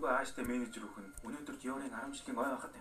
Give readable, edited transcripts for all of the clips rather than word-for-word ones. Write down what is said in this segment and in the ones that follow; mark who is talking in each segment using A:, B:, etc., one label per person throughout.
A: нөгөө ааштай менежер бүхэн өнөөдөр Диорын 10 жилийн ой байхад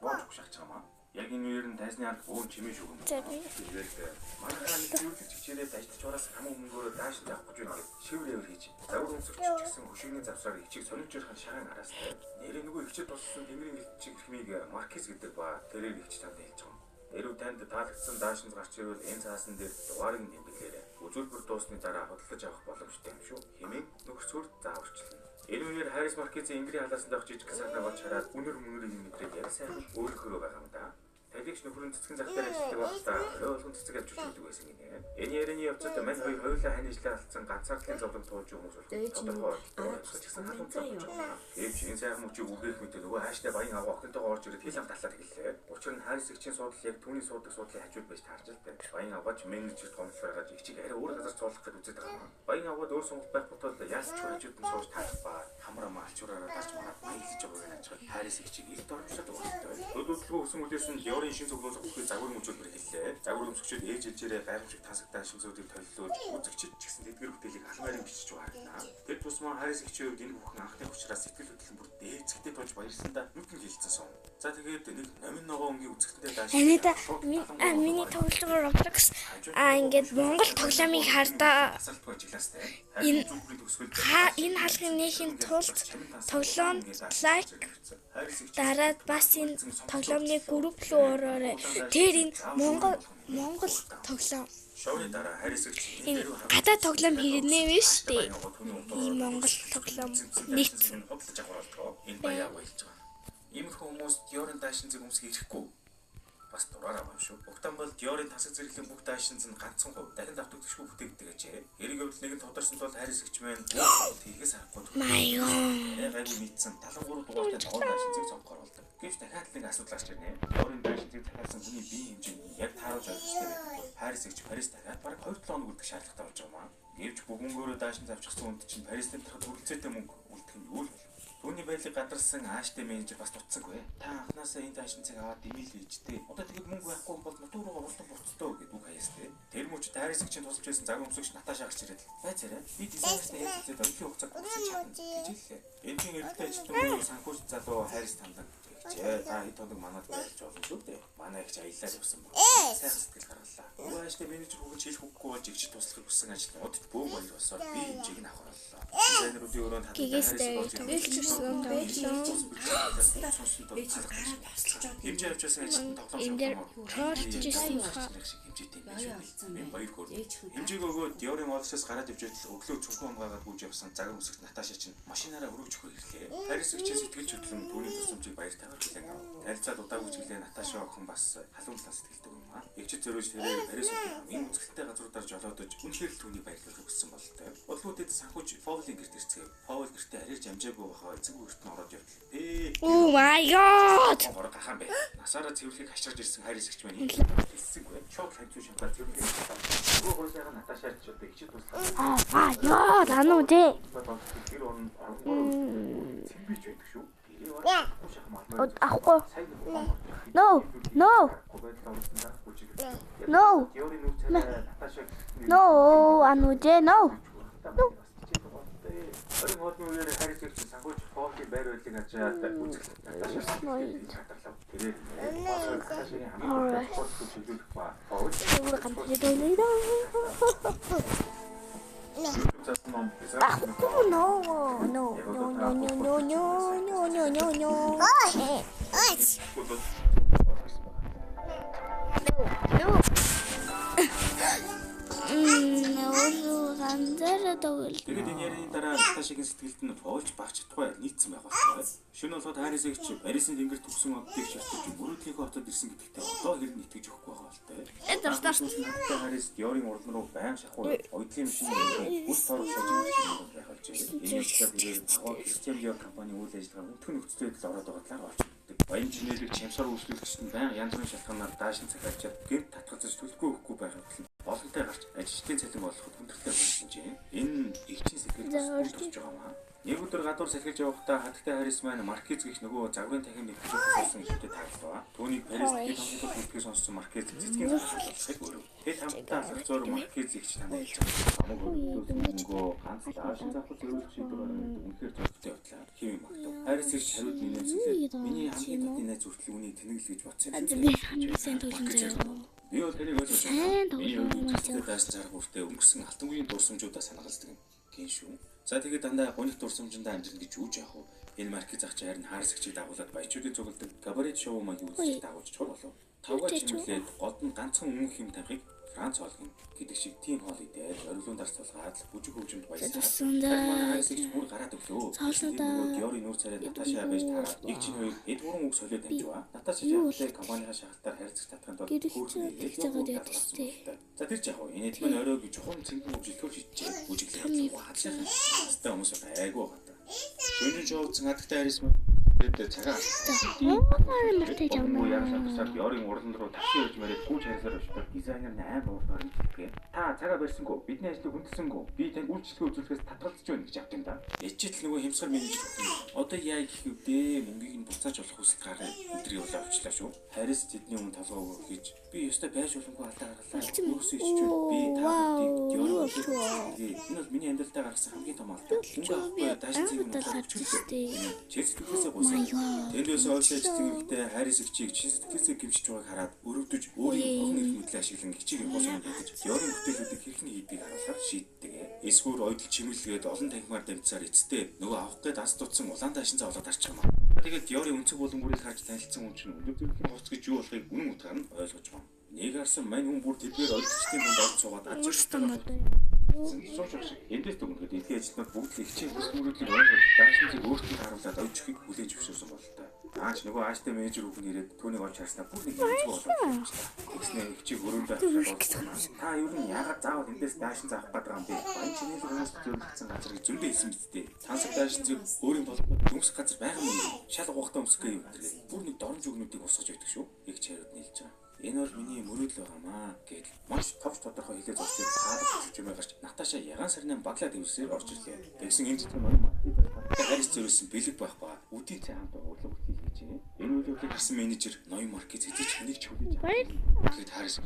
A: бооч шахаж байгаа маа. Яг энэ үеэр нь тайзны ард бөөн чимээ шүүгэн. Тэгээд манайхаа зөвлөж хичээрээд ажиллаж ораас хамаг мөнгөөр дааш авах гэж байна гэж шиврээр хийж. Загвар өмсөгч гэсэн хөшигний завсраар ичиг сонирчрахын шагаан араастай. Нэрээ нөгөө ихчэд болсон тэнгэрийн гэлчиг хэмийг маркиз гэдэг ба тэрээр ихч танд хэлж байгаа. Эрүү танд таалагдсан даашинз гарч ирвэл энэ цаасан дээр дугаарыг нэмэлээрэй. Үзүүлбэр дуусны дараа хөдөлж авах боломжтой юм шүү. Хэмээн нөхцөөр зааварчлана. Энэ үеэр Харрис Маркизийн Ингри халаасан дах жижиг сарнаа болж хараад үнэр мөнгөрийг мэдрээд яг сайн өөрөөр байгаа юм да. Талигч нөхрийн цэцгэн зах дээр ажилладаг байхдаа ойлгон цэцэг авч үздэг байсан гинэ. Энэ ярианы явцад мань хоёр хоёулаа хань ижлээ алдсан ганцаардлын зовлон туулж хүмүүс болох тодорхой ойлгож гэсэн халамжтай болж байна. Гэвч энэ сайхан мөчийг үгээх мэт нөгөө хааштай баян агуу охинтойгоо орж ирээд хил ам талаад хэллээ. Учир нь Харрис игчийн судал яг түүний суудаг судлын хажууд байж таарч л байна. Баян агууч менежер томлол байгаад игчийг арай өөр газар цуулах гэж үзээд байгаа юм. Баян агууд өөр сонголт байх тул яалч хажууд нь сууж таах ба хамраа малчураараа гарч мараад баялж байгаа гэж Харрис игчийг илт оромжлоод байгаа. Төлөвлөгөө өсөн үлээс нь Диорын шин цуглуулах бүхий загвар мөчөлбөр хэллээ. Загвар өмсгчид ээж ээлжээрээ гайхамшиг тасагдаа шинзүүдийг толилуулж үзэгчид ч гэсэн тэдгэр бүтээлийг алмаарин бичиж байна. Тэр тусмаа Харрис игчийн хувьд энэ бүхэн анхны учраас сэтгэл хөдлөн бүр дээцэгтэй тулж баярлсандаа нүдэн хэлсэн сон. За тэгээд нэг номин ногоо өнгийн үзэгтэндээ дааш.
B: Миний тоглоомор Roblox ингээд Монгол тоглоомыг хардаа энэ хаалгын нэхийн тулд тоглоом лайк дараад бас энэ тоглоомны групп руу ороорой. Тэр энэ Монгол тоглоом.
A: Шоуны дараа Харрис игч
B: энэ гадаад тоглоом хэрнээ вэ штэ. Энэ Монгол тоглоом нийцсэн.
A: Энэ баяа болж байгаа. Иймэрхүү хүмүүс Диорын даашин зэрэг өмсөх ирэхгүй. Бас дураараа байна шүү. Угтан бол Диорын тасаг зэрэглэн бүх даашинз нь ганцхан хувь дахин давтагдчихгүй бүтээгдэг ажээ. Эрэг явдал нэг нь тодорсон бол Харрис игч маань тийгээс харахгүй. Гайгүй нийцсэн 73 дугаартай тоглоом даашинзыг сонгох оруулдаг. Гэвч дахиад нэг асуудал гарч ирнэ. Диорын даашинзыг дахиадсан хүний бие хэмжээнд яг тааруулж ойлгохтой байдаг. Харрис игч Парис дахиад бараг 2-7 хоног үлдэх шаардлагатай болж байгаа маа. Гэвч бүх мөнгөөрөө даашинз авчихсан хүнд чинь Парис дэвтрэх хүрэлцээтэй мөнгө үлдэх нь юу л вэ? Түүний байдлыг гадарсан ааштай менежер бас дуцсангүй. Та анханасаа энэ даашинцыг аваад димэл хийжтэй. Одоо тэгэд мөнгө байхгүй бол нутуу руугаа хурдан буцтоо гэдэг үг хаяастай. Тэр мөч Харрис игчийн тусалж байсан загвар өмсөгч Наташа гарч ирээд байцаарай. Би дизайнертай хэлцээд өглөө хугацааг өгсөн чадна гэж хэллээ. Энэний эрэлтээ ажилтнууд санхүүж залуу Харрис тандан за хэд хоног манад байж болно шүү дээ. Манай их аялал явсан баг. Сайхан сэтгэл гаргалаа. Ууаштай менежер хүүгч хийх үггүй болж игч туслахыг хүссэн ажилтнуудад бөө баяр болсоор би хэмжээг нь авах боллоо. Дизайнеруудын өрөөнд хэмжээ авчаасан ажилтнууд хэмжээг өгөөд Диорын модшоос гараад ивж байтал өглөө цүнхэн хамгаагаад гүйж явсан загвар өмсөгч Наташа чинь машинаараа өрөөж өгөх ирлээ. Харрис игчийн сэтгэл хөдлөн түүний тусламжийг баяр тавиар хэлэн авав. Харилцаад удаагүй чиглээ Наташа охин бас халуунлаа сэтгэлдэг юм аа. Игчид зөрөөж тэрээр Харрисийн хамгийн үзэгдэлтэй газруудаар жолоодож үнэхээр л түүний баярлуулах хүссэн бололтой. Бодлогуудад санхүүж Повлын гэрт ирцгээв. Повл гэртээ арайж амжаагүй бахаа эцэг үрт нь ороод явдал.
B: Oh my god.
A: Ороо гахаан бай. Насаараа цэвэрлэгийг хашгирж ирсэн Харрис игч маань хэлсэнгүй. Шок ханцуу шампаа цэвэрлэгийг. Нөгөө хурцаага Наташа ч одоо игчид туслаа.
B: Яа, тануу дээ.
A: Тэр он цэмбэж байдаг шүү.
B: Ахгүй. No. Ануудэ no.
A: Орон хотны үеэр Харрис игч санхүүж Повлын байр байдлыг хажаад үзэсгэлэнтэй Наташа. Тэр Наташагийн хамгийн хурц чиглүүлэх ба Повл Тэгээд энэ ярины дараа Наташагийн сэтгэлд нь Повлж багч чадахгүй нийцсэн байх байна. Шинэ болоход Харрис игч Парисын тэнгэр төгсөн оддыг шалтгаалж мөрөөдлийн хотод ирсэн гэдэгтээ одоо хэрэг итгэж өгөхгүй байгаа болтой. Харрис Диорын уран руу баян шахуу ойдлын машины үс торог шажиг байх болж байна. Энэ үсгээр агуу Кристиан Диор компани үйл ажиллагаа өтгөн нөхцөл байдал ороод байгаа талаар олж мэддэг. Баян чинэлэг чамсаар үйлчлэгчид нь баян янз бүрийн шалтгаанаар даашин захиалчаад гэр татгалзаж төлөхгүй өгөхгүй байхад боломжтой гарч ажилчдын цалин болоход хүндрэлтэй болсон чинь энэ игчийн сэтгэл тусч байгаа маа. Нэг өдөр гадуур салхиж явахдаа хатагтай Харрис маань Маркиз гэх нөгөө загварын танхимд итгэж болсон ихтэй таарлаа. Түүнийг Парис дэд хамтлагт үлдгээс сонссон Маркиз цэцгийн залхах өөрөө. Тэд хамтдаа алхах зуур Маркиз игч танилцсан. Хамаг нөгөө ганц даашин завхад зөвлөх шийдвэр гаргах үнэхээр зөвхөн явдлаа. Хэвэн магтав. Харис их хариуд нэмсгэлээ. Миний хамгийн татны найз хүртэл үнийг тэнэгэл гэж бодсон юм.
B: Би хамгийн төлөв.
A: Би бол тэрийг ойлгож байна. Миний хувьд даасан зарах бүртээ өнгөрсөн алтан үеийн дурсамжуудаа санагалдаг гин шүү. За тэгээд дандаа гонх дурсамжиндаа амжилт гэж юуж яах вэ? Энэ маркиз ах чи харин Харис ихчийг дагуулад баячуудын цугладаг кабарет шоу маань үзэж дагуулж чур болов. Тавгаа чимэглээд гол нь ганцхан өмнөх юм тавихыг Франц хоолгоно гэдэг шиг тийм хоол идээд орилуун дарс тулгаад бүжиг хөвжөнд баясаа. Харис ихч бүр гараад өглөө. Тэгээд Диори нүүр царай Наташа байж тараад нэг чинь хоёр эд бүрэн үг солиод амживаа. Наташа жаатай компанийн шахалтаар харилцаж татханд бол за тэр жаа энэ хэд мань орой гэж чухал цэнгэн үжилтгүүл хийчихээ. Бүжиглээ. Хаачлаа. Хэвээ хүмүүс айгүй байгаа. Шөнийн шоуцсан хатагтай Харис тэгээд цагаан
B: Мартаж явна.
A: Яасан Диорийн уралдан руу такси ирж мэрээд гүйж харьцаар очдог дизайнер 8 уураар хэлдэг. Та цагаа барьсангүй бидний ажлыг хүндсэнгүй. Би танд үйлчлэгээ үзүүлэхээс татгалзаж байна гэж авдаг юм да. Ячил нөгөө хямсгар менежер одоо яа гэх үдээ мөнгийг нь буцааж болох хүсэлт гараа өдрийг бол авчлаа шүү. Харис тэдний өмнө толгоо хийж би ёстой байж боломгүй алдаа гарлаа. Өөрөөсөө иччихв. Би таадыг Диорийн энэ бол миний амьдралдаа гаргасан хамгийн том алдаа. Үнэхээр дааш цэвэр чэсэтгээс гуйсан. Тэндээс ойлшиж тэгвэл Харис ихчийг чэсэтгээс гимшиж байгааг хараад өрөвдөж өөрийн хогн ирэх мэдлээ ашиглан хичээг явуулсан юм гэж Диорийн бүтээлүүдийг хэрхэн хийдгийг харуулахаар шийддэг. Эсвэр ойдол чимэглээд олон танхимаар дамжсаар эцтэй нөгөө авах гээд ас дутсан улаан даашин заалаад арчих юм. Тэгээд Диорийн өнцөг болон бүрийг харж танилцсан хүн чинь өндөр төрлийн хоц гэж юу болохыг үнэн утгаар нь ойлгож байна. Нэг арсан мань хүн бүр тэдгээр ойдолчдын дунд орж суугаад ажигтай эндээс дүнхэд эдгээр ажилтнууд бүгд л хичээл бүсгүүрүүдийг ойлгож даашинцыг өөртөө харуулад ойчхийг хүлээж өшөөсөн болтой. Наач нөгөө ааштай менежер хүн ирээд түүнийг олж харснаа бүр нэг хэцүү болов. Тэгснэ хичээг өрөөндөө авчихсан. Та юу н яагаад заавал эндээс даашин заах гэдэг юм бэ? Баян чиний хүмүүс зөвлөсөн газар гэж зөндөө хэлсэн биз дээ. Тансаг даашинцыг өөрийн болгоод дүнсэх газар байгаа юм. Шал угаахтаа өмсгөө юм гэдэг. Бүр нэг дорн зүгнүүдийг усгаж өгдөг шүү. Их чариуд нийлж байгаа. Энэ бол миний мөрөөдөл байгаамаа гэж маш товч тодорхой хэлээд зогсож хаалт юм байгаач Наташа ягаан сарны баглаад ивсээр орж ирлээ. Тэгсэн энэ зөвхөн ноён маркетинг Харис зөрүүлсэн бэлэг байхгүй үдийн цай хамт урлаг үхий хийж байна. Энэ үйлдвэрлэлийг хийсэн менежер ноён маркет хэзээ ч хэнийг ч хүлээж авахгүй. Тэгээд Харис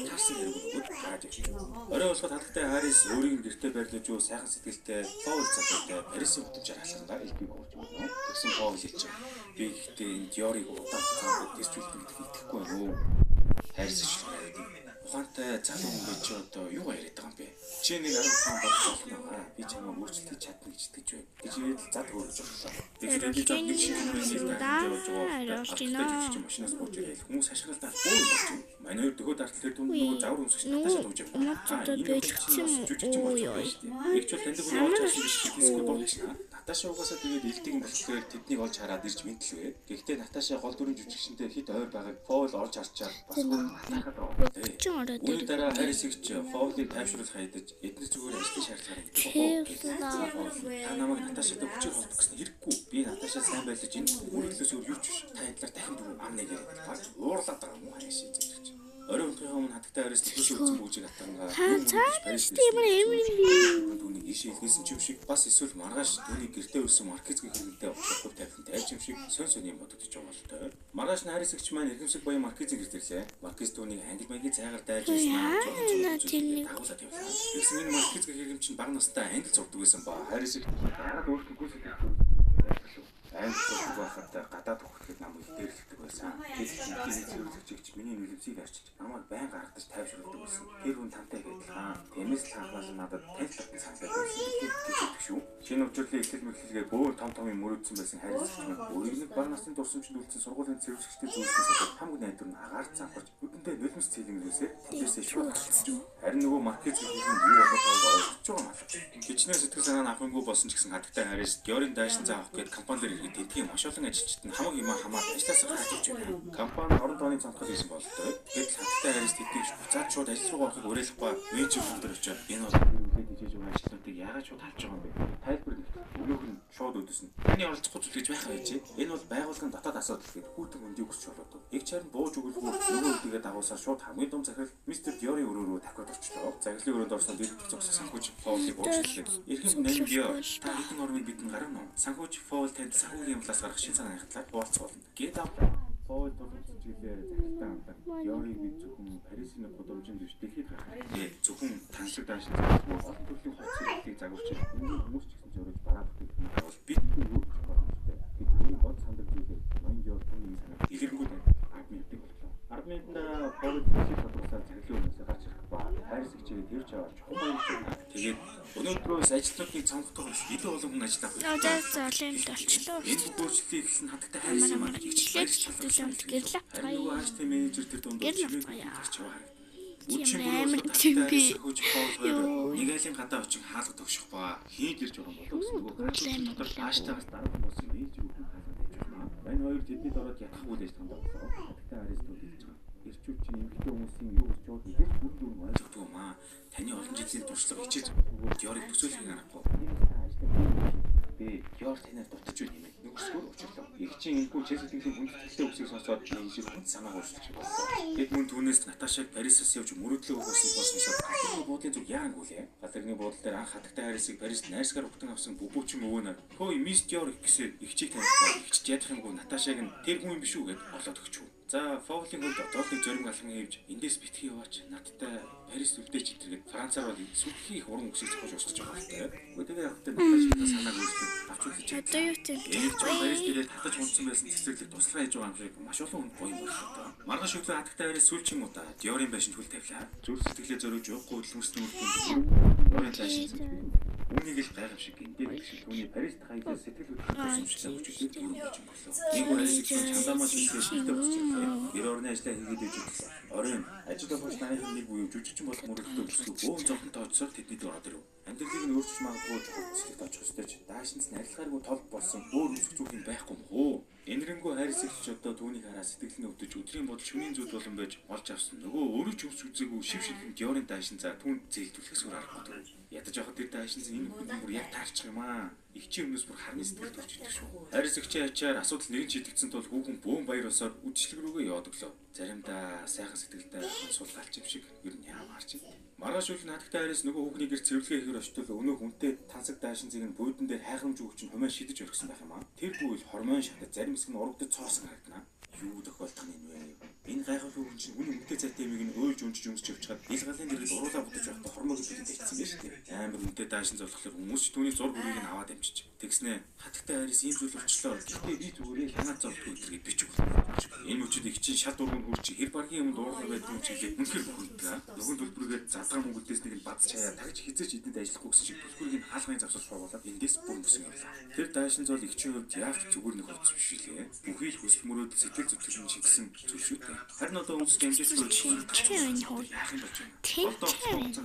A: таарсан хэрэг хараад ирсэн. Орой болоход хатагтай Харис өөрийг нь гэртээ байрлаж юу сайхан сэтгэлтэй Паул цагтай Харисын хөтөлбөр алхангаа элбэг өгч өгнө. Тэгсэн Паул хэлж байгаа. Би гэхдээ энэ Диорийг удаан хугацаанд дэрчүүлдэг гэдэгт итгэхгүй байна уу? Харис ч яриад ухаантай залуу хүн байж одоо юу яриад байгаа юм бэ? Чи нэг 10 хаан болох байна. Би чамайг өөрчлөж чадна гэж итгэж байна. гэж ирээд зад хөрөж орлоо. Тэгэхээр би зам нэг шиг юм машинаас бууж ирээд хүмүүс хашгиралдаа өө болж байна. Манай хоёр дөхөө дартал түн нөгөө завар өмсгч Наташа дууж байна. Их ч танд хүн олж харсан шиг хэсгүүд болчихно. Наташа угаасаа тэгээд элдийн болохоор тэднийг олж хараад ирж мэдлээ. Гэхдээ Наташа гол дүрийн жүжигчэнтэй хит ойр байгааг Паул орж харчаад бас хатахад байна. Үүний дараа Харис ихч Паулыг тайвшруулах хайдаж эдгээр зүгээр ажлын шаардлагыг та намайг Наташатай хүчээр холбох гэсэн хэрэггүй. Би Наташа сайн байлж энэ үргэлжлээс өөр юу ч биш. Та хэдлэр дахин дөрөв ам нэгээр гарч уурлаад байгаа юм Харис гэж. Орой өнөхийн өмнө хатагтай Харис төсөө үзсэн бүжиг атангаа түүний ишээ хэлсэн ч юм шиг бас эсвэл маргааш түүний гэртээ өрсөн маркетинг хэрэглэдэг авахгүй тавьсан тайч юм шиг сонь юм бодогдож байгаа л тоо. Маргааш нь Харис ихч маань эрхэмсэг баян маркетинг гэрлээ. Маркетинг түүнийг хандив маягийн цайгаар дайж ирсэн. Дагуулад явлаа. Тэгсэн энэ маркетинг хэрэглэмч нь баг настай англи зурдаг байсан ба Харис их яагаад өөртөө гүйцэтгэх англи байхад гадаад хөлтөд намайг дээрлэдэг байсан. Тэгээд зөвлөгчч миний нөлөөсийг арчиж намайг байн гаргадаж тайвшруулдаг байсан. Тэр хүн тантай гэдэлхан. Тэмээс л хаалгаас надад танил татсан санагдаад байсан гэдэг шүү. Шинэ өвчлөлийн эхлэл мэхлэлгээ бөөр том юм мөрөөдсөн байсан Харис чинь өөрийг нэг баг насны дурсамжинд үлдсэн сургуулийн зэрвсгчтэй зүйлсээс хамгийн найдвар нь агаар цанхаж үдэндээ нулимс цэлэнглээсээ тэндээсээ шууд гарсан. Харин нөгөө маркетинг хийх нь юу болох байгааг ойлгож байгаа юм аа. Хичнээн сэтгэл санаа нь авахынгүй болсон ч гэсэн хатагтай Харис Диорийн даашин цаа авах гээд компанидэр ирээд тэдгийн маш олон ажилчид нь хамаг юм хамаад ажлаас гарч ирж байна. Компани орон тооны цамцгал хийсэн болтой. Гэтэл хатагтай Харис тэдгийг буцаад шууд ажил руу орохыг уриалахгүй менежер хүндэр очиод энэ бол үлээд хийж байгаа ажилтнуудыг яагаад шууд халж байгаа юм бэ? Тайлбар өгөх нь шууд өдөснө. Таны оролцохгүй зүйл гэж байхаа гэж. Энэ бол байгууллагын дотоод асуудал гэдэг хүүтэн өндийг өсч болоод. Эг чарын бууж өгөлгүй нөгөө үдгээ дагуулсаар шууд хамгийн том захирал мистер Диори өрөөрөө дахиад орчлоо. Захирлын өрөөнд орсон дэрэг зогсож санхүүж Паулыг уучлаа. Эрхэм нэмгио. Та хэдэн орныг бидэнд гаргана уу? Санхүүж Паул танд санхүүгийн явдлаас гарах шин цагааны хатлаар уулзуулна. Get out. Паул тулгуурлаж гэлээ захиралтай хамтар Диорийг бид зөвхөн Парисын гудамжинд биш дэлхийд гаргах. Зөвхөн танилцаг даашин олон төрлийн хоцролтыг загварч хүмүүс ч гэсэн зориулж бараа бүтээгдэхүүн бол бид өөрчлөх боломжтой. Гэвч өөрийн бод сандаг зүйлээр ноён Диор түүний санааг илэрхийлээд 10 минутыг боллоо. 10 минутын дараа Паул хэсэг тодорхойлсон цахилын өмнөөс гарч ирэх ба хайрс хичээгээ тэрч аваад чухал баярлалаа. Тэгээд өнөөдрөөс ажилтнуудыг цонхтойгоос илүү олон хүн ажиллах байх.
B: Золимд болчлоо.
A: Энэ бүрчлэлийг эхлэн хатагтай хайрс юм аа.
B: Ичлээд төлөвлөмж гэрлээ.
A: Харин ажлын менежер тэр дунд чимээг гарч аваа.
B: Амар чимби.
A: Нэг айлын гадаа очин хаалга тогших ба хийж ирж байгаа болов гэсэн нөгөө гарчлын дотор ааштай дараахан болсон менежер хүн хаалга тавьж байна. Энэ хоёр тэдний дороод ятгах үйл ажиллагаанд орсон. Хатагтай аристууд хийж байгаа. Ирчүүч чинь эмэгтэй хүмүүсийн юу гэж чууд мэдээж бүр дүр ойлгохгүй юм аа. Таны олон жилийн туршлага хичээж Диорыг төсөөлөхийг аргагүй. Би Диор танаар дутаж байна юм. Нүгсгөр уучлаа. Игчийн энэхүү чэсэлтийн хүндэтгэлтэй үгсийг сонсоод энэ шиг хүн санаа өөрчлөж болсон. Гэт мөн түүнээс Наташаг Парисаас явж мөрөөдлөө өгсөн болсонсоо галерны буудлын зүг яагангүй лээ. Галерны буудлын дээр анх хатагтай Парисыг Парист найрсгаар угтан авсан бүбүүчин өвөөнөр хөөе мисс Диор гэсээр игчийг таних ба игч ядах юмгүй Наташаг нь тэр хүн юм биш үү гэд олоод өгч. За, Фоулын хувьд одоолыг зориг алхан хийвж эндээс битгий яваач надтай Парис үлдээч итэргээд Францаар бол сүлхий их уран үсэг зохиож устж байгаа хэрэгтэй. Өдөрөө явахдаа Наташгийн санааг өөрчлөж авч үзэж байна.
B: Одоо юу тийм
A: Парис дээрээ татаж унтсан байсан цэцэрлэг туслахаа хийж байгаа юм шиг маш олон хүн гоё боллоо. Маргааш өглөө хатагтай Парис сүүлчийн удаа Диорын байшинд хүл тавилаа. Зүрх сэтгэлээ зориулж явахгүй хөдөлмөрсөн үр дүнд Диорын байшинд үүнийг л гайхамшиг гиндэг шиг түүний Парис дахиад сэтгэл хөдлөлт юмшлаа хүчтэй юм болж боллоо. Нэг Парисыг чандамаас шилжүүлж өгсөн. Гэр орны ажлаа хийгээд иж үзсэн. Оройн ажил болох нарийн нэг буюу жүжигчин болох мөрөлдөө өсгөө бөөн зовхон тооцсоор тэдний дөрөв дөрөв. Амьдралыг нь өөрчилж магадгүй чухалчлалт очих ёстой ч даашинс нарилгааргүй тол болсон өөр үсэг зүг юм байхгүй юм хөө. Энэрэнгүй хайрс ихч одоо түүнийг хараа сэтгэл нь өвдөж өдрийн бодол шөнийн зүйл болон байж олж авсан. Нөгөө өөрөө ч өмс үзээгүй шив шилхэн Диорын даашин за түүнд зээлдүүлэхс өөр аргагүй. Ядаж явахад тэр даашинс энэ хүн бүр яг таарчих юм аа. Игчийн өмнөөс бүр харны сэтгэл төрж идэг шүү. Хайрс ихчийн ачаар асуудал нэрэн шийдэгдсэн тул хүүхэн бөөн баяр осоор үдшилэг рүүгээ яваад өглөө. Заримдаа сайхан сэтгэлдээ суулгалч юм шиг ер нь яамаарч юм. Маргааш өглөө хатагтай Хайрс нөгөө хүүхний гэр цэвэрлэгээ хийхээр очтол өнөө хүнтэй тансаг даашинзыг нь буудан дээр хайхрамж өгч нь хумаа шидэж орхисон байх юм аа. Тэр бүйл хормон шатад зарим хэсэг нь урагдаж цоорсон харагдана. Юу тохиолдох юм бэ? Энэ гайхал хүүхэн чинь хүн үнэтэй цайтай юмыг нь өөлж унжиж өмсч явчихад ил галын дэргэд уруулаа будаж явахдаа хормог хэлээд тавьчихсан байж тээ. Амар үнэтэй даашин зовлохлоор хүмүүс ч түүний зур бүрийг нь аваад амжиж. Тэгснэ хатагтай Хайрс ийм зүйл болчлоо. Гэтэ би зүгээр хянаад зовдгүй гэдгийг бичиг болно. Энэ мөчөд их чинь шат урганд хурч хэр баргийн юмд уурлаа байдаг юм чиглээ үнэхээр бүхэлдээ. Нөхөн төлбөргээд задгар мөнгөлдөөс нэг нь бадж чаяа тагж хизээч эдэнд ажиллахгүй гэсэн шиг төлбөрийг нь хаалгын завсаж суулгаад эндээс бөмбөсөн явлаа. Тэр даашин зол ихчийн хувьд яах зүгээр нэг хувцс биш лээ. Бүхий л хүсэл мөрөөдөл сэтгэл зүтгэн шигсэн зүйл шүү дээ. Харин одоо өмсөж амжиж яах юм болж байна. Одоо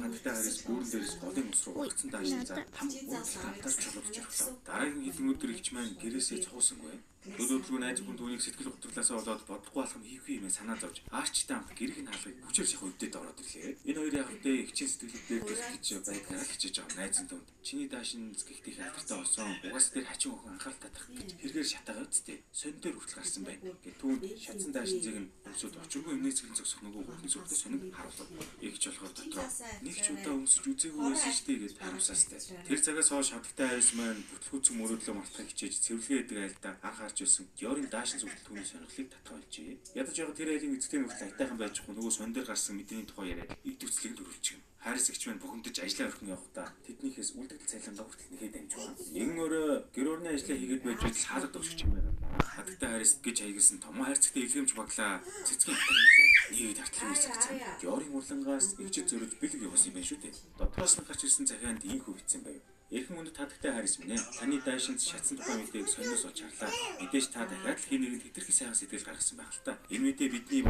A: хатагтай Хайрс бүрэн дээрээс голын ус руу огцсон даашин за хам ууталтаар чулуулж явлаа. Дараагийн хэдэн өдөр ихч маань гэрээсээ цуусангүй. Өдөртлөө найз хүн түүнийг сэтгэл хөдлөлөөсөө болоод бодохгүй алхам хийхгүй юм санаа зовж аашчтай амх гэрэг нь хаалгыг хүчээр шахах үедээ ороод ирлээ. Энэ хоёр яг хөдөө ихчийн сэтгэлээр гэх гэж байгаад хичээж байгаа найзын дунд. Чиний даашин згэгтийн алдартай осон угаас дээр хачин охин анхаарал татах гэж хэрэгээр шатаагаа үсттэй. Сонь дээр хүртэл гарсан байна. Гэт түүнд шатсан даашинзыг нь өмсөд очиргүй эмнээсгэлэн зогсох нөгөө хүүхний зүрхтэй сониг харуулв. Игч болохоор дотроо нэг ч удаа өмсөж үзээгүй байсан шүү дээ гэж харамсаастай. Тэр цагаас хойш хатагтай Хайрс маань бүтлгүүцэн мөрөөдлөө мартахыг хичээж цэвэрлэгээ гэдэг айлдаа анхаарч байсан. Диорын даашин зүгт түүний сонирхлыг татгалжээ. Ядаж явах тэр айлын эцэгтэй нөхөд айтайхан байжгүй нөгөө сон дээр гарсан мэдээний тухай яриад идэвхцлэгэнд өрүүлчихв. Хайрс ихч маань бухимдаж ажлаа өрхөн явахдаа тэднийхээс үлдэгдэл цайлангаа хүртэл нэхэд дамжуулна. Нэгэн өрөө гэр орны ажлаа хийгээд байж л хаалга өгч юм байна. Хатагтай Хайрс гэж хаягсан том хайрцагтай илгээмж баглаа цэцгийн нэг тартлын үсгцэн. Диорын урлангаас игчэд зөрөж бэлэг явсан юм байна шүү дээ. Дотроос нь гарч ирсэн захианд ийм хүү битсэн байв. Эрхэн өнөд хатагтай Хайрс минь таны даашинз шатсан тухай мэдээг сониос олж харлаа. Мэдээж та дахиад л хий нэгэнд хэтэрхий сайхан сэтгэл гаргасан байх л та. Энэ мэдээ бидний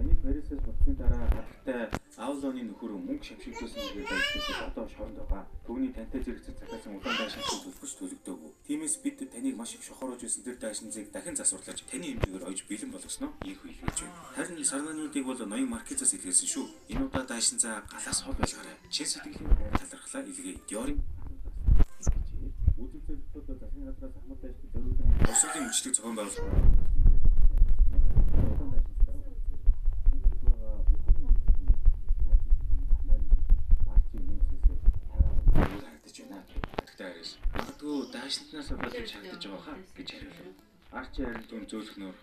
A: Таны Парисээс буцсан дараа хатагтай Аулоны нөхөр мөнгө шамшигдуулсан гэж байжсэн одоо шоронд байгаа. Түүний тантай зэрэгцээ захиасан удаан даашинзыг төлөхөж төлөгдөөгүй. Тиймээс бид таныг маш их шохорож байсан тэр даашинзыг дахин засварлаж таны хэмжээгээр ойж бэлэн болгосноо ийх үйл хийж байна. Харин сарнаануудыг бол ноён маркизаас илгээсэн шүү. Энэ удаа даашинзаа галаас хол байлгаарай. Чин сэтгэлийн талархлаа илгээе. Диорын үзэг зэрэгцүүд захин газраас ахмад даашинз зориулсан босролын мөчлөг зохион байгуулсан. Магадгүй даашинтнаас болоод шаардаж байгаа хаа гэж хариулав. Арчи харин түүн зөөлхнөөр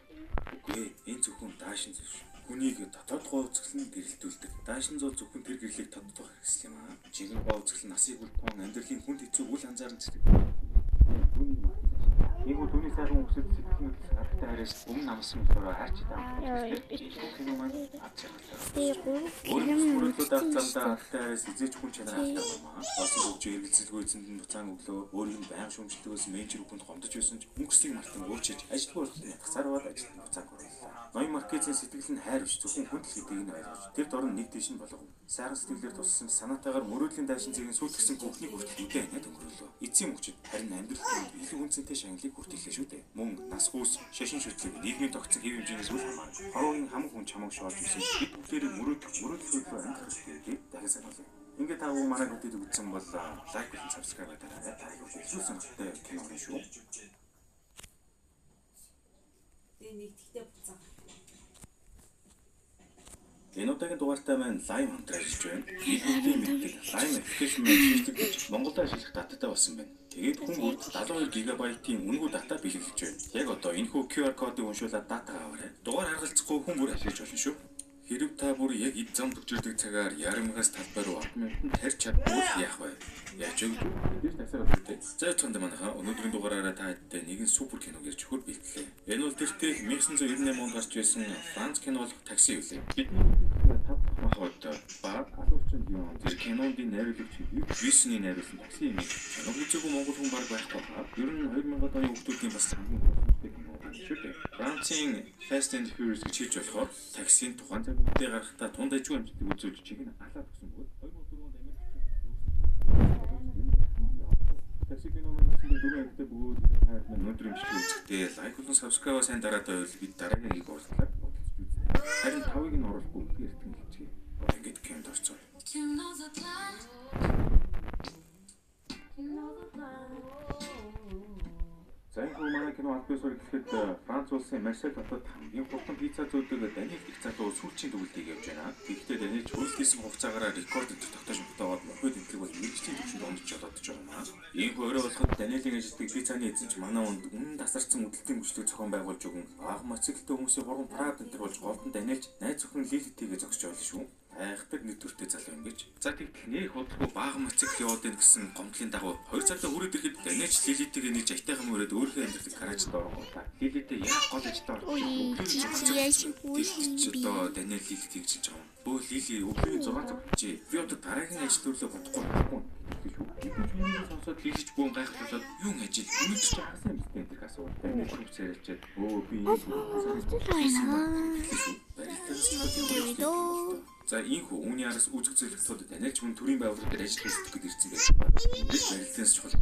A: үгүй энэ зөвхөн даашин зүйл шүү. Хүнийг дотоодгоо үзэсгэлэн гэрэлтүүлдэг. Даашин зул зөвхөн тэр гэрлийг тодтох хэрэгсэл юм аа. Жигэн гоо үзэсгэлэн насыг үлдээн амьдралын хүнд хэцүү үл анзаарн зэрэг. Ийгүү түүний сайхан үсэд сэтгэл хөдлөсөн хаттай харьяас өмнө намсан болохоор хайч таамаг. Кино маань өөрөөр давтамдаа хаттай харьяас эзэж хүн чанар хаттай байна. Осон хөгжиж эргэлзэлгүй эзэнд нь буцаан өглөө өөрийн байнга шүүмжлэлтгөөс менежер хүнд гомдож байсан ч мөнгөсийг мартан өөрчилж ажилгүй болтны хасаар бод ажилтны буцаан орууллаа. Ноён Маркезийн сэтгэл нь хайр биш зөвхөн хүндэл гэдгийг нь ойлгож тэр дорн нэг дэш нь болгов. Сайхан сэтгэлээр туссан санаатаагаар мөрөөдлийн даашин зэрэг сүйтгэсэн бүхнийг хүртэл үдээ ханаад өнгөрөөлөө. Эцсийн мөчид харин амьдралын илүү үнцэнтэй шагналыг хүртэлээ шүү дээ. Мөн нас хүс, шашин шүтлэг, нийгмийн тогтцол хэв хэмжээнээс үл хамааран хороогийн хамаг хүн чамайг шоолж ирсэн бид бүгдээрээ мөрөөдөлөө амьдрах хэрэгтэй дахин сануулъя. Ингээд та бүхэн манай бүтээл үзсэн бол лайк болон subscribe дараарай. Та их илүү сонирхолтой кино байна шүү.
C: Нэгтгэхдээ буцаа.
A: Энэ удаагийн дугаартай маань Lime хамтран ажиллаж байна. Бидний мэддэг Lime application мэдрэлтэй Монголд ажиллах дататай болсон байна. Тэгээд хүн бүрд 72 ГБ-ийн үнэгүй дата бэлэглэж байна. Яг одоо энэ хүү QR кодыг уншуулад датагаа аваарай. Дугаар харгалзахгүй хүн бүр ашиглаж болно шүү. Хэрэг та бүр яг эд зам төвчөрдөг цагаар ярамгаас талбай руу автоматд тарьж чадвал яах вэ? Яаж өгч бид тасаар өгдөө. За цонд манайха өнөөдрийн дугаараараа та хэдтэй нэгэн супер киног ирж хөр бэлтлээ. Энэ бол тэртээ 1998 онд гарч ирсэн Франц кино болох Такси үлээ. Бидний тав махад баг алуурчин юм зэрэг киноны найруулагч Висний найруулсан Такси юм. Киног үзээгүй монгол хүн баг байхгүй хаа. Ер нь 2000-ад оны хүүхдүүдийн бас хамгийн гол кино шүү дээ. Францын Fast and Furious гэж хэлж болохоор таксийн тухайн цаг үедээ гарахтаа тунд ажгүй амжилтыг үзүүлж чиг нь алаад өгсөн бөгөөд 2004 онд Америкт такси кино маань дөрөв амттай бөгөөд өнөөдөр имжлэг үзэхдээ лайк болон subscribe сайн дараад байвал бид дараагийн нэг уралдлаар бодож үзнэ. Харин 5-ыг нь оруулахгүй үгээр эртэн хэлчихье. Ингээд кинонд орцоо. Зайгүй манай кино албасаар гэхэд Франц улсын Марсель хотод хамгийн хурдан пицца зөөдөг Даниэл гэх залуу сүүлчийн төгөлдгийг явж байна. Тэгэхдээ Даниэл хөрөлдсөн хугацаагаар рекордод тогтоож тогтоогоод мөхөд энтриг бол мэрэгчлийн төвшөнд ондж жолоодож байгаа юм. Ийхүү өрөө болоход Даниэлийн ажилтдаг пиццаны эзэн ч манай онд үнэн тасарсан үдэлтийн хүчлэг зохион байгуулж өгөн баг моциклтэй хүмүүсийн хурган парад энтер болж голдон Даниэлж найз зөвхөн Лилитигээ зогсож байлаа шүү. Айхдаг нэг төртэй залуу юм гэж. За тэгвэл нэр худалгүй бага моцикл яваад ийн гэсэн гомдлын дагуу хоёр цагтаа хүрээд ирэхэд Даниэлж Лилитигээ нэг жайтайхан мөрөөд өөрийнхөө амьдралыг гараажд оргоо. Лилитэ яг гол ажилдаа орох. Одоо Даниэл Лилитиг гэж байгаа юм. Бөө Лили өглөө 6 цаг чи би одоо дараагийн ажил төрлөө бодохгүй байхгүй. Бидний сонсоод Лилич бүүн гайхуулаад юу ажил өнөдөр чи хасан юм бэ гэдэг асуулт. Даниэл хүчээрчээд өө би За ийхүү үүний араас үүсгэх зөвлөлтүүд Даниэлж мөн төрийн байгууллагад ажиллаж үздэг гэж ирсэн байж байна. Бид барилтаас чухал.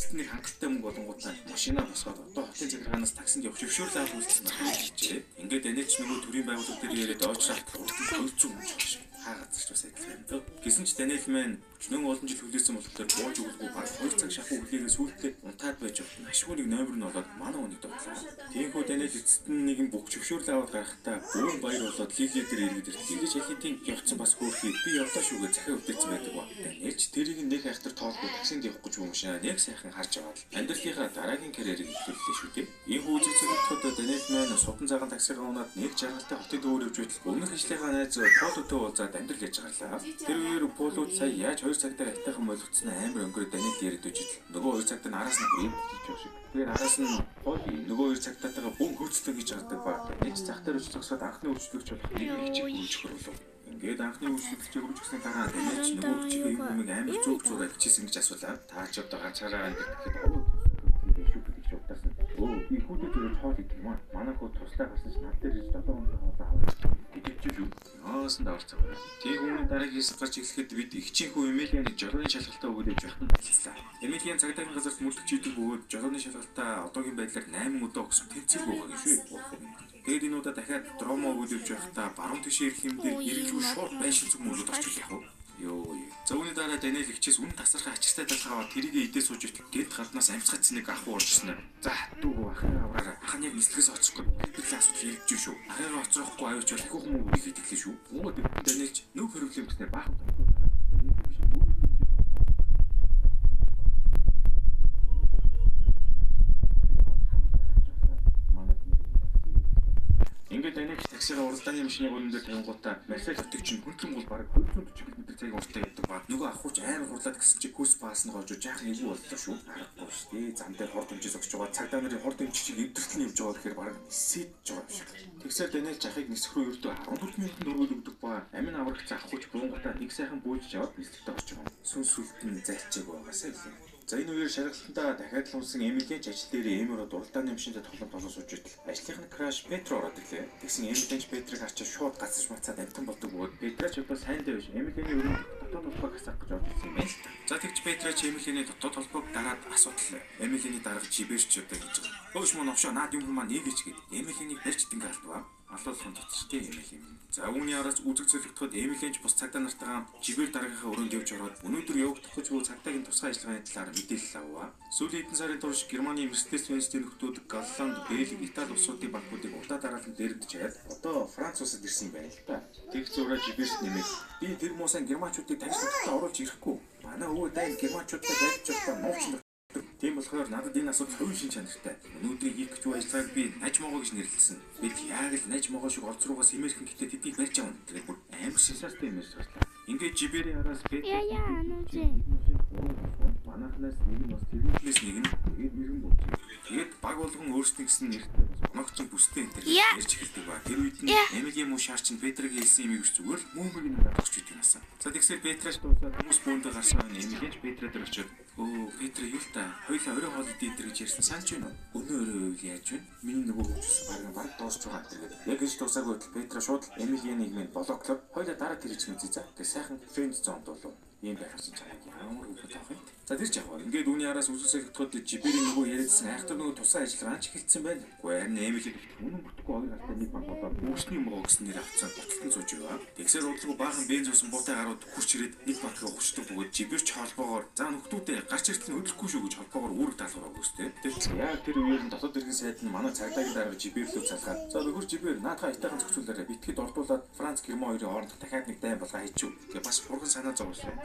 A: Нэг хангалттай мөнгө болонгуудаа машинаа босгоод одоо хотын захиргаанаас таксинд явах зөвшөөрлөө авах үйлдэл хийчихээ. Ингээд Даниэлж нөгөө төрийн байгууллага дээр яриад оочраад 200 мөнгө авчих. Хаагацч бас адилхан юм. Гэсэн ч Даниэл маань өчнөн олон жил хүлээсэн болохоор бууж өгөлгүй баг 2 цаг шахуу хүлээгээс үлдээ унтаад байж байгаа. Ашгүй нэг номер нь болоод манай хүнийг тоглоо. Тиймээс Даниэл эцэст нь нэгэн бүх зөвшөөрлөө аваад гарахтаа бүүн баяр болоод Лили дээр иргэд ирж ахитын явцсан бас хөөрхий би явлаа шүүгээ захиа өвдөцсөн байдаг ба. Даниэлж тэрийг нэг хайхтар тоолгүй таксинд явах гэж юмшаа нэг сайхан харж аваад амьдралынхаа дараагийн карьерийг эхлүүллээ шүү дээ. Ийм үзэгцэг хотод Даниэл маань судан цагаан таксигаа унаад нэг жаргалтай хотод өөр явж байтал өмнөх ажлынхаа найз Полотой уулзаад амьдрал яж гарлаа. Тэр үеэр Полууд сая яаж 2 цагтаа айтайхан болгоцсон амар өнгөрөө Даниэл яриад үжил. Нөгөө 2 цагтаа араас нь бүрийд хийж шиг. Тэр араас нь Поли нөгөө 2 цагтаатайгаа бүүн хөөцөлтөө хийж гардаг ба. Нэг цаг дээр зогсоод анхны үйлчлэгч болох нэг хичиг үүж хөрлөв. Ингээд анхны үйлчлэгчийг үржихсний дараа Даниэлж нөгөө хичиг юм амар зүг ажиллажсэн гэж асуулаа. Та ч одоо ганцаараа амьд гэхэд овоо шүү гэж удаарсан. Би хүүтэй зэрэг хоол идэх юм аа. Манай хүү туслаа гарсан ч над дээр ирж 7 хоног хоолоо аваад идчихв. Аасан даарцаг. Тийг үүний дараа хийс гарч эхлэхэд бид ихчийн хүү Эмилианы жолооны шалгалтаа өгөөд явах нь хэлсэн. Эмилиан цагдаагийн газарт мөрдөгч идэг бөгөөд жолооны шалгалтаа одоогийн байдлаар 8 өдөө өгсөн тэнцэг байгаа шүү. Тэгээд энэ удаа дахиад дромо өгөөд явж байхдаа баруун тишээ ирэх юм дээр эргэлгүй шууд байшин зүг мөрөд орчих яах вэ? За үүний дараа Даниэл ихчээс үн тасархаа ачигтай талхаа тэрийг идээ сууж ит гээд гаднаас амцгац нэг ах уурчсан. За дүү ахын авраараа ах нь яг нислэгээс оцохгүй. Тэр асуудал ярьж шүү. Ахыгаа оцроохгүй аюуч бол их хүмүүс үгүй хэлээ шүү. Мөн Даниэлж нөв хөрвлөм гэснээр баах. ингээд Даниэл таксигаа уралдааны машины өрөн дээр тавингуудаа Марсель хотыг чинь хөлтлөн бол бараг 240 км цагийн уртаа яддаг ба нөгөө ахуйч амар хурлаад гэсэн чи хөөс баас нь гоож жаахан эвгүй боллоо шүү. Харахгүй шүү дээ. Зам дээр хор дэмжиж зогсож байгаа цагдаа нарын хор дэмжиж чиг эвдэртэн явж байгаа гэхээр бараг сэдж байгаа юм шиг. Тэгсээр Даниэл жахыг нисэх рүү ердөө 14 минутанд өргөөл өгдөг ба амин аврагч ахуйч бунгатаа нэг сайхан бууж аваад нислэгтээ орж байгаа. Сүнс сүлтэн зайлчааг байгаасаа хэлээ. За энэ үеэр шаргалтандаа дахиад л унсан Эмилийн ажил дээр Эмирод уралдааны машинтай тоглоом толгой сууж итэл ажлынх нь краш Петро ороод ирлээ. Тэгсэн Эмилийн Петрийг харч шууд гацж мацаад амтан болдог бөгөөд Петрач одоо сайн дээр биш Эмилийн өрөөнд дотоод толгойг хасах гэж орж ирсэн юм байна. За тэгч Петрач Эмилийн дотоод толгойг дараад асуудал Эмилийн дарга жибэрч одоо гэж байгаа. Өөш мөн овшоо наад юм маань нэг гэж гээд Эмилинийг барьж дингээ алдваа. Алуулахын дотчтой Эмилийн. За үүний араас үзэг зөвлөгтөхөд Эмилийн бус цагдаа нартайгаа жибэр дараагийнхаа өрөөнд явж ороод өнөөдөр явагдах гэж буй цагдаагийн тусгай ажиллагааны талаар мэдээлэл аваа. Сүүлийн хэдэн сарын турш Германы Мерседес-Бенцийн нөхдүүд Голланд, Бельги, Итали улсуудын банкуудыг удаа дараалан дэрэгдэж хаад одоо Франц улсад ирсэн байна л да. Тэгж зураа жибэрс нэмээд би тэр муусан германчуудыг таньж судалтай оруулж ирэхгүй. Манай өвөө дайн германчуудтай байж чадсан нууц. Тийм болохоор надад энэ асуудал хувийн шин чанартай. Өнөөдрийг хийх гэж буй ажиллагааг би наж могоо гэж нэрлэсэн. Бид яг л наж могоо шиг олз руугаас хэмээрхэн гэтээ тэднийг барьж авна. Тэгээд бүр амар шисастай юм ярьслаа. Ингээд жибэрийн араас манайхнаас нэг нь бас тэрнээс нэг нь тэгээд мэрэгэн болж. Тэгээд баг болгон өөрсдөө гэсэн нэртэй оногцсон бүстэй энэ төр ярьж эхэлдэг ба. Тэр үед нь Эмилийн муу шаар чинь Петрийг хэлсэн юм биш зүгээр л мөмбөг нь хараад өгч идэв насан. За тэгсээр Петраш дуусаад хүмүүс бөөндө гарсан Эмилийн Петрэ дээр очиод өө Петр юу л та хоёлаа орой хоол идэх гэж ярьсан санаж байна уу? Өнөө өрөө үйл яаж вэ? Миний нөгөө хөвчс баг дуусч байгаа гэдэг. Яг гэж дуусаагүй байтал Петра шууд Эмилийн нийгмийн блоклоод хоёлаа дараа тэр хийж мэдээ за. Тэгээ сайхан фрэнд зонд болов. Ийм байхсан чамайг ямар хөвгөт авах юм. За тэр ч яг гоо. Ингээд үүний араас үсгсэх хөтгөд жибэрийн нөгөө яриадсан айхтар нөгөө тусаа ажиллагаа ч эхэлсэн байна. Гэхдээ харин Эмили үнэн бүтэхгүй хоёр гартаа нэг баг болоод үүсний мөгөө гэсэн нэр авцсан ботлон сууж байгаа. Тэгсээр удалгүй баахан бенз усан буутай гарууд хурч ирээд нэг багтгаа ухчдаг бөгөөд жибэрч холбоогоор за нөхдүүдээ гарч иртэл нь хөдлөхгүй шүү гэж холбоогоор үүрэг даалгавар өгөөстэй. Тэгвэл яг тэр үеэр нь дотоод иргэн сайд нь манай цагдаагийн дарга жибэрлөө залгаад за нөхөр жибэр наадхаа итайхан зохицуулаарай. Битгэд ордуулаад Франц Герман хоёрын хооронд дахиад нэг дайн болгоо хийчихв. Тэгээ бас бурхан санаа зовсон.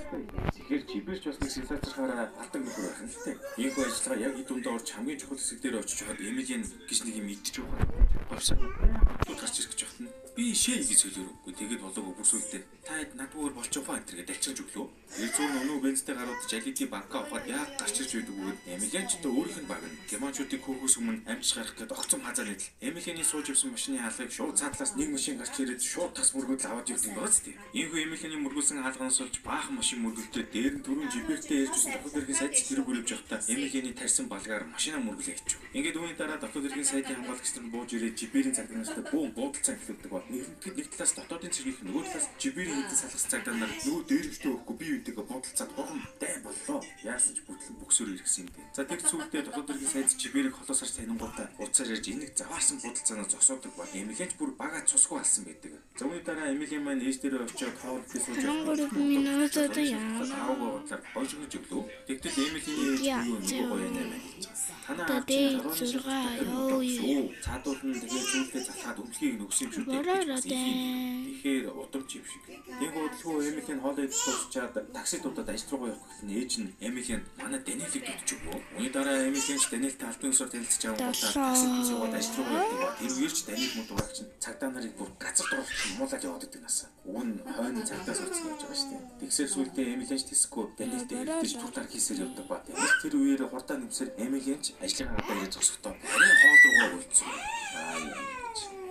A: Тэгэхээр жибэрч бас нэг сенсацаараа алдаг нөхөр байх юм л дээ. Ийхүү ажиллагаа яг ид үндэ орж хамгийн чухал хэсэг дээр очиж хаад Эмилийн гэж нэг юм идчих байгаа. Бавсаа. Гарч ирэх гэж байна. Би шээ гэж хэлээргүй. Тэгээд болоогүй бүрсүүлдэ. Та хэд надгүйгээр болчих واخа энэ гэдэг дальчилж өглөө. Тэр зүүн өнөө бензтэй гарууд жалидийн банка авахад яг гарч ирж байдаг бөгөөд Эмилиан ч одоо өөрийнх нь баг нь германчуудыг хөөхөөс өмнө амжиж гарах гэдэг огцом хазаа нийтл. Эмилианы сууж явсан машины хаалгыг шууд цаатлаас нэг машин гарч ирээд шууд тас мөргөдөл аваад явдаг юм байна зү. Ийхүү Эмилианы мөргүүлсэн хаалганаас болж баахан машин мөргөлдөө дээр нь дөрвөн жибертэй ярьжсэн дотоод иргэн сайд тэрэг өрөвж явахдаа Эмилианы тарьсан балгаар машина мөргөлөө хийчихв. Ингээд үүний дараа дотоод иргэн сайдын хамгаалагч нар бууж ирээд жиберийн цагдаанаастай буудалцаа эхлүүлдэг ба. Нэг талаас дотоодын цэргийнх нөгөө талаас жиберийн хэдэн салгас цагдаа нар нөгөө дээрвчтэй өгөхгүй бие биетэйгээ буудалцаад гурван дай боллоо. Яасан ч бүтлэн бөксөөр иргэсэн юм дээ. За тэр зүйлдээ дотоод иргэн сайд жиберийг холоосаар танингуудаа уцаар ярьж энийг заваарсан буудалцаанаа зогсоодог ба. Эмилианч бүр бага цусгүй алсан байдаг. За үүний дараа Эмилиан маань ээж дээрээ очиод хоол идэх сууж Ойжгож өглөө. Тэгтэл Эмилиний юу гоё юм бэ? Танаа цаадууд нь тэгээ зүйлээ залхаад өмсгийг нөгсөн юм шүү дээ. Тэгэхээр удамч юм шиг. Тэгвэл удалгүй Эмилиан хоол идэж дуусчаад таксидуудад ажил руугаа явах гэхэл ээж нь Эмилиан манай Даниэлийг дутчих өгөө. Үүний дараа Эмилиан ч Даниэлтэй албан ёсоор танилцж аваад таксид суугаад ажил руугаа явдаг. Тэр үеэр ч Даниэл модуугч цагдаа нарыг бүр газар дурах муулаад яваад идэг насаа. Уг нь хойно цагдаас урцсан явж байгаа шүү дээ. Тэгсээр сүултээ Эмилиан ч тэсэхгүй Даниэлтэй хэрдэж тутаар хийсээр явдаг ба. Тэр үеэр хурдан нэмсээр Эмилиан ч ажлын гадаа яаж зогсохдоо арай хоол руугаа үлдсэн.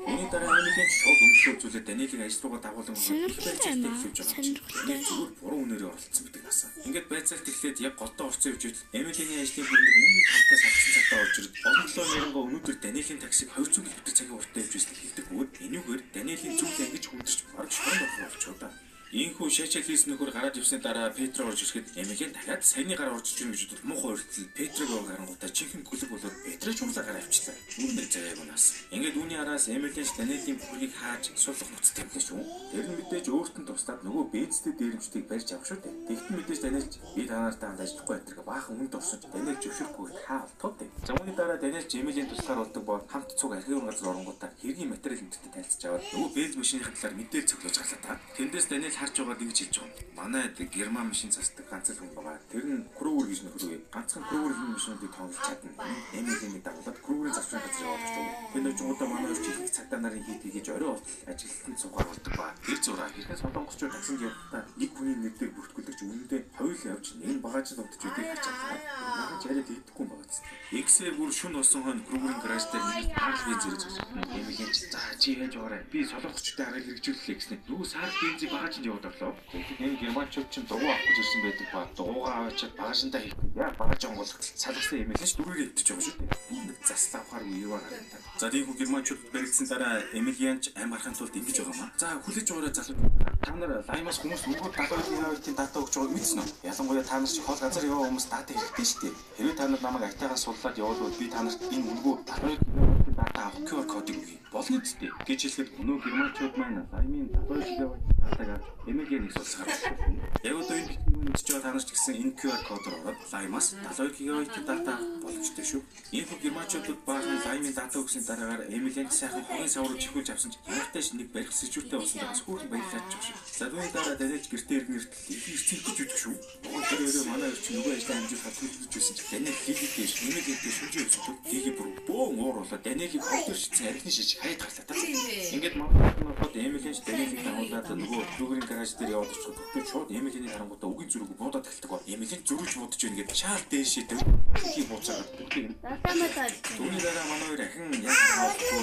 A: Үүний дараа Эмилиан шууд өмчлөө зүйлээ Даниэлийг ажил руугаа дагуулсан их байцаалт эхлүүлж байгаа. Тэгээд зүгээр буруу үнээрээ оролцсон байдаг насаа. Ингээд байцаалт эхлээд яг голдоо орцсон явж ивэл Эмилианы ажлын бүрнийг өмнө тавтаа салгасан цагтаа орж ирээд олонлоо нэрнгөө өнөөдөр Даниэлийн таксиг 200 км цагийн уртаа явж ирсэн хэлдэг бөгөөд энүүгээр Даниэлийн зүйл ангиж хүндэрч бараг шорон болох болчихоо да. Ийхүү шаачаал хийсэн нөхөр гараад явсны дараа Петро орж ирэхэд Эмилиан дахиад саяны гараа орж ирж гэж бодвол муухай өртөл Петрог гарангуудаа чихэн гүлэг болоод Петро чуулаа гараа авчлаа. Үүнээр заяаг унаас. Ингээд үүний араас Эмилиан Даниэлийн бүхнийг хааж суулгах нуц тавьлаа шүү. Тэр нь мэдээж өөрт нь тусдаад нөгөө бензтэй дээрэмчдийг барьж авах шүү дээ. Тэгтэн мэдээж Даниэлч би танаартай хамт ажиллахгүй байдаг баахан хүнд орсож Даниэл зөвшөөрөхгүй хаа болтоо. За үүний дараа Даниэлч Эмилиан туслахаар болдог боо хамт цуг архивын газар оронгуудаа хэргийн материал мэдтэй танилцж аваад нөгөө бенз машиныхаа талаар мэдээлэл цуглуулж гарлаа та. Тэндээс Даниэл харж байгаад ингэж хэлж байгаа юм. Манайд герман машин засдаг ганц л хүн байгаа. Тэр нь Круугер гэж нөхрөө. Ганцхан Круугер хин машинуудыг тоглож чадна. Эмилийн дагуулад Круугерийн засвар газар явуулж байгаа. Тэр нэг жигуудаа манай хоёр жилийн цагтаа нарын хийдгийг гэж орой ажилтны цугаар болдог ба. Тэр зураа хэрхэн солонгосчууд таксинд явахдаа нэг хүний нэр дээр бүртгүүлдэг ч үнэндээ хоёул явж нэг багаж л удаж үдийг харж байгаа. Наач яриад хийдэггүй байгаа зү. X-ээр бүр шүн болсон хон Круугерийн гараж дээр нэг таарал бий зэрэг байгаа. Эмилийн за чи яаж яваарай. Би солонгосчуудаа хараад хэрэгжүүллээ гэсэн. Нөгөө сар бензин багажинд яваад орлоо. Тэгэхээр энэ германчууд ч дугуй авах гэж ирсэн байдаг ба дугуйгаа аваачаад багажиндаа хийх. Яа багаж онгоолох салгасан юм л ш дүрээр идэж байгаа шүү дээ. Нэг заслаа авахаар юу аа. За тиймгүй германчууд баригдсан дараа Эмилианч амархан тулд ингэж байгаа маа. За хүлээж байгаарай залуу. Та нар лаймаас хүмүүс нөгөө дагааны дата өгч байгааг мэдсэн үү? Ялангуяа та нар чи хол газар яваа хүмүүс дата хэрэгтэй шүү дээ. Хэрвээ та нар намайг айтайгаа суллаад явуулвал би та нарт энэ үнэгүй дагааны дата авах QR кодыг өгье. Болно үстэй. Гэж хэлэхэд өнөө германчууд маань лаймын дагааны датагаа Эмилианыг сулсгаар байна. Яг одоо энэ битгэн үзэж байгаа та нар ч гэсэн энэ QR кодоор ороод лаймаас 72 GB дата боломжтой шүү. Иймэрхүү германчуудад баахан лаймын дата өгсөн дараагаар Эмилианг сайхан хогийн савруу чихүүлж авсан ч ямартай ш нэг барих сэжүүртэй болсон дагаас хүүхэн баярлаж байгаа шүү. За түүний дараа Даниэлж гэртээ иргэн иртэл их цэгтэж өгдөг шүү. Тэр манай өрч нөгөө ажлаа амжуулахад төлөвлөж байсан ч Даниэл хийдэгтэй ш. Эмилиантэй шүнжээ өгсөн. Тийг бүр бөөн уур болоод Даниэлийг ховдор шидсэн архины шиж хаяад гарлаа та. Ингээд махад Эмилианч Даниэлийг дагуулад нөгөө Круугерийн гараж дээр яваад очиход өгдөг шууд Эмилианы харангуудаа үгийн зүрэг буудаад эхэлдэг ба. Эмилиан зөрүүж будаж байна гэдэг шаал дээшээ төвхий бууцаад бүгдийг. Түүний дараа манай хоёр ахин яг хаахгүй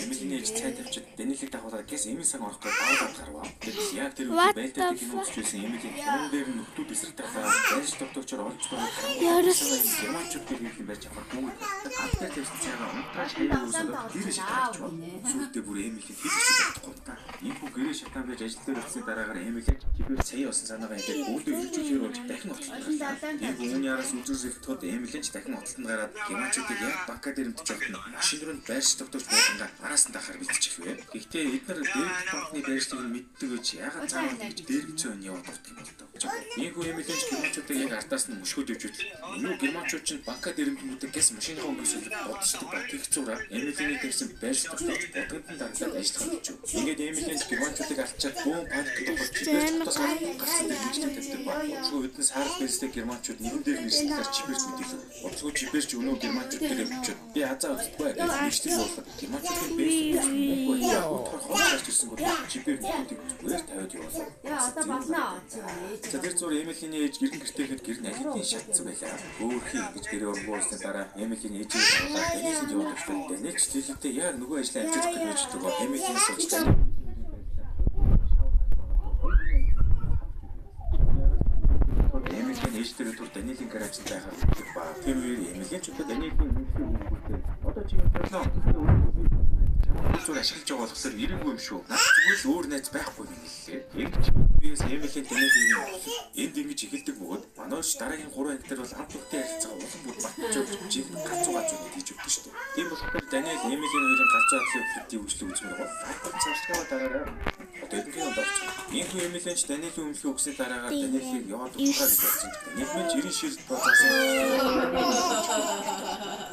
A: Эмилианы ээж цай тавьчаад Даниэлийг дагуулаад гэс эмийн сан орох гэж даалгавар гарваа. Тэгэхээр яг тэр байлтаа киноцчсэн Эмилиан кинон дээр нөхдүүд эсрэг талаа байж тогтоочор олж байгаа германчууд гэрийн байж авахгүй. Хаттай тавьсан цайгаа унтрааш хаяа үсээд гэрээ шатаач ба. Сүрдээ бүр Эмилиан хийчих чадахгүй та. Иймгүй гэрээ шатаан байж ажил дээр очсон дараагаар Эмилиан чигээр сая болсон санаагаа ингээд өөдөө хэрэгжүүлэхээр болж дахин отлоо. Яг үүний араас үзүүлэлтүүд Эмилиан ч дахин отлолтод гараад германчуудыг яг Бака дээр өмдөж явах нь машин руу байрч тогтоож буудангаа араас нь дахаар бэлтчихвэ. Гэхдээ эдгээр дээрх томтны байршлыг мэддэг гэж ягаад цаана гэж дээргцэн яваад авдаг юм бэ? Иймгүй Эмилиан ч германчуудыг яг артаас нь мөшгөөд явж итэл энэ германчууд ч Бака дээр өмдөж гэс машиныхаа өнгөсөд бодсдог ба тех зураа Эмилианы тавьсан байрш тогтоож бодгонд дараалал ажиллах гэж. Ингээд Эмилиан германчуудыг алчаад бөөн паникт орж чипээс гарсан гэж тавьдаг ба. Өчигөө хэдэн сар бэлстэй германчууд нэгэн дээр нэрсэлээр чипээс мэдээлв. Өчигөө чипээс ч өнөө германчууд дээр өмчөд би азаа үзтгүй гэж бичдэг болоход германчуудын бэйс үгүй яа хоолойч ирсэн гол чипээр мэдээлэл тавиад явуулсан.
C: Яа одоо болно.
A: За тэр зур Эмилианы ээж гэрэн гэртээхэд гэр нэлтийн шатсан байлаа. Өөрхий гэж гэрээ өргөөсны дараа Эмилианы ээжийг харуулаад Даниэлд явуулдаг шүү. Даниэлч хэлэхдээ яг нөгөө ажлаа амжуулах гэж байждаг ба Эмилианы суулжтай. Эмилианы ээж тэр түр Даниэлийн гаражд байхаар хэлдэг ба тэр үеэр Эмилиан ч одоо Даниэлийн үнэхээр үүрэгтэй. Одоо чи бодлоо. Зүгээр ашиглаж байгаа болохоор ирэнгүй юм шүү. Наад зүгээр л өөр найз байхгүй юм хэллээ. Ингэж биес Эмилиан Даниэлийн энд ингэж эхэлдэг бөгөөд манайш дараагийн 3 анги дээр бол амт бүхтэй харилцаа улам бүр батжуулж жиг ганцуугаажууд хийж өгдөө шүү дээ. Тийм болохоор Даниэл Эмилиан хоёрын ганцуу атлын хөдөлгөөний үйлчлэг үзмээр бол цаашгаа дараараа одоо эдгээр юм болж байна. Иймгүй Эмилианч Даниэлийн өмнөхөө өгсөн дараагаар Даниэлийг яваад уухаа гэж болсон. Даниэл ч 90 ширт боцсон.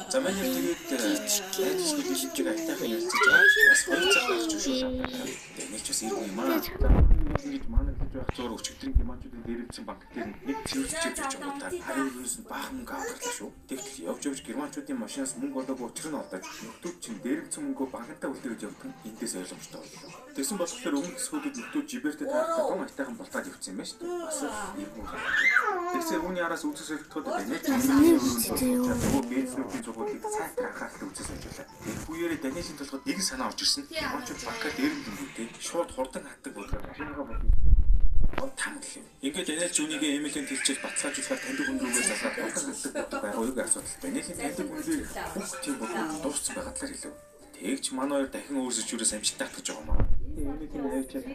A: За манай тэгээд ажил хийдэг айтайхан ярилцаж байгаа. Бас хоёр цаг гарч шүү. Даниэл ч бас ирэх юм аа. Ингэж манай гэж байх зур өчигдрийн германчуудын дээрэлсэн банк дээр нэг цэвэрлэж явж байгаа та харин юунаас нь баахан мөнгө авгарлаа шүү. Тэгтэл явж германчуудын машинаас мөнгө олоогүй учир нь олдож нөхдүүд чинь дээрэлсэн мөнгөө банкнтаа үлдээж явдаг эндээс ойлгомжтой боллоо. Тэгсэн болохоор өмнөх хэсгүүдэд нөхдүүд жибертэй таарахтаа том айтайхан болтаад явцсан юм байна шүү дээ. Бас ийм юм. Тэгсэн үүний араас үзэсгэлэнтүүд Даниэл нөгөө бизнесийн зургуудыг цааш анхаарал үзүүлж ажиллаа. Энэ үеэрээ Даниэлийн толгойд нэг санаа орж ирсэн. Германчууд банкар дээрэлдэггүй шууд хурдан хатдаг болоод машиныхаа бол тамдлаа. Ингээд Даниэл зүнийгээ Эмилиан хэлчихэл бацгаажуулахаар таньдаг хүн рүүгээ засаад хатдаг байгаа юу гэж асуудал. Даниэлийн таньдаг хүн дээр бүх тийм бодол дууссан байгаа талаар хэлв. Тэгж манай хоёр дахин өөрсөж юурээс амжилттай татгаж байгаа маа. Эмилиан хайчаад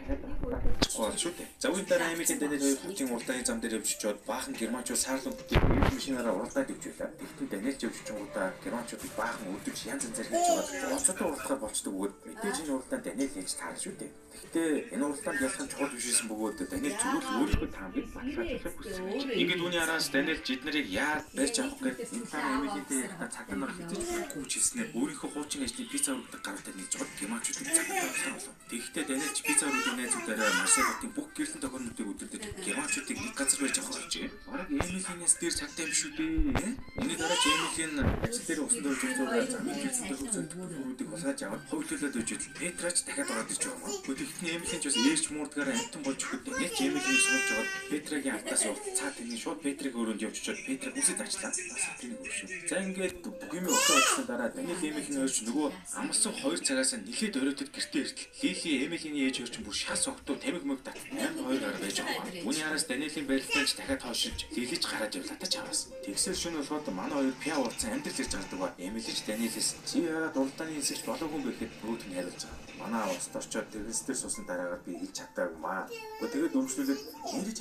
A: гоо шүү дээ. За үүн дараа Эмилиан Даниэл хоёр хотын уралдааны зам дээр явжчиход баахан германчууд саарлын бүтээк машинаараа уралдаад явж байлаа. Тэгтээ Даниэл явж чингуудаа германчуудыг баахан өдөж янз янзаар хийж байгаа. Оцтой уралдахаар болцдог бөгөөд мэдээж энэ уралдаанд Даниэл хийж таарна шүү дээ. Тэгтээ энэ уралдаанд ялхан чухал бишсэн бөгөөд Даниэл зүгээр л өөрийнхөө таамгийг баталгаажуулах хүссэн. Ингээд үүний араас Даниэл жид нарыг яад барьж авах гэж энэ дараа Эмилиантэй ярихтаа цагаан нар хизэж бүггүй хэлснээр өөрийнхөө хуучин ажлын пицца өргөдөг гаралтай нийлж байгаа германчуудыг цагаан болгоо. Тэгтээ Даниэлч би Швейцаруудын найзуудаараа Марселотын бүх гэрэлтэн тохиолдлуудыг өдөрдөж германчуудыг нэг газар байж авах гэж. Бараг Эмилийнээс дээр цагтай биш үү дээ. Үүний дараа Эмилийн ажил дээр усан дөрөж зургаар замын гэрэлтэн тохиолдлуудыг хулгайж аваад хөвлөлөд өжөд Петрач дахиад ороод ирж байгаа юм. Өдөртний Эмилийн ч бас ээлж муурдгаараа амтан болж өгдөг. Нэг Эмилийн суулж аваад Петрагийн ардаас цаа тэрний шууд Петрийг өрөөнд явж очиод Петрийг үсэд ажиллаа. Бас тэрний өгшөө. За ингээд бүх юм өгсөн болсны дараа Даниэл Эмилийн ойрч нөгөө амлсан 2 цагаас нэлээд оройтод гэртээ иртэл Лили Эмилийн ээж орчин бүр шас огтуу тамиг мөг тат 8-2 гараа байж байгаа. Үүний араас Даниэлийн барилдаанч дахиад хоошилж Лилиж гараад явлаа та чаваас. Тэгсэл шөнө болоход манай хоёр пиа уулзсан амьдрал ирж гардаг ба. Эмилиж Даниэлээс чи яагаад уралдааны хэсэгч болоогүй юм бэ гэхэд бүгд нь хайрлаж байгаа. Манай уст орчоод тэрнэстэр суусан дараагаар би хэлж чадаагүй маа. Тэгээд өмчлөлөд ингэж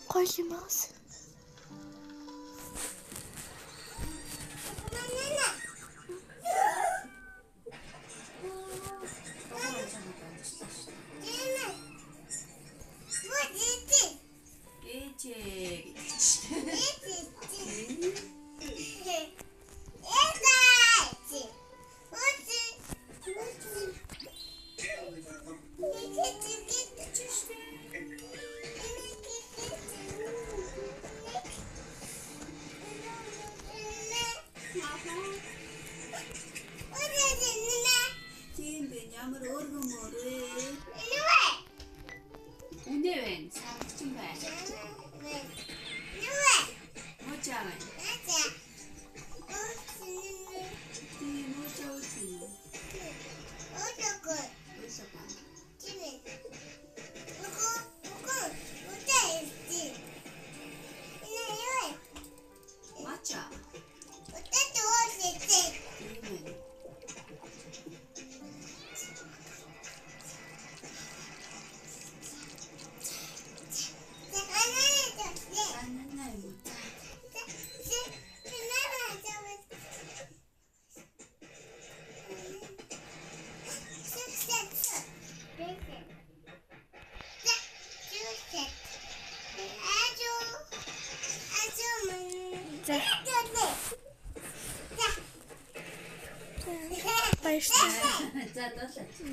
B: Koyamaz.
C: Ямар өөргөн мөрөө. Үнэ вэ? Сарчин бай. Мочаа.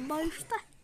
C: Başta.